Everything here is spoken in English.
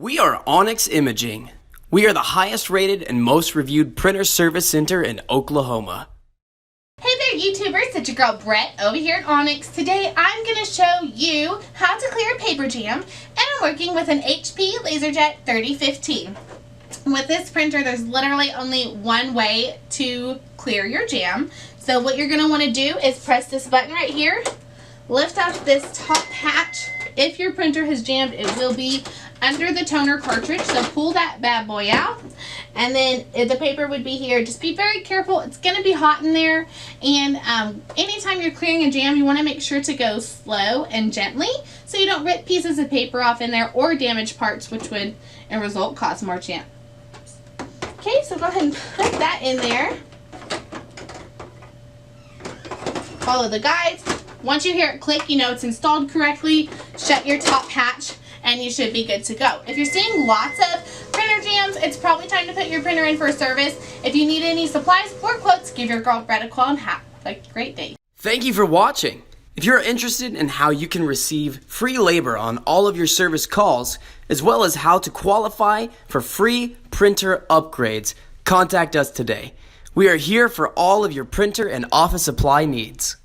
We are Onyx Imaging. We are the highest rated and most reviewed printer service center in Oklahoma. Hey there YouTubers, it's your girl Brett over here at Onyx. Today I'm going to show you how to clear a paper jam, and I'm working with an HP Laserjet 3015. With this printer there's literally only one way to clear your jam. So what you're going to want to do is press this button right here, lift up this top hatch. If your printer has jammed, it will be under the toner cartridge, so pull that bad boy out, and then the paper would be here. Just be very careful, it's going to be hot in there, and anytime you're clearing a jam you want to make sure to go slow and gently so you don't rip pieces of paper off in there or damage parts, which would in result cause more jam. Okay, so go ahead and put that in there. Follow the guides. Once you hear it click, you know it's installed correctly. Shut your top hatch and you should be good to go. If you're seeing lots of printer jams, it's probably time to put your printer in for a service. If you need any supplies or quotes, give your girl Brett a call and have a great day. Thank you for watching. If you're interested in how you can receive free labor on all of your service calls, as well as how to qualify for free printer upgrades, contact us today. We are here for all of your printer and office supply needs.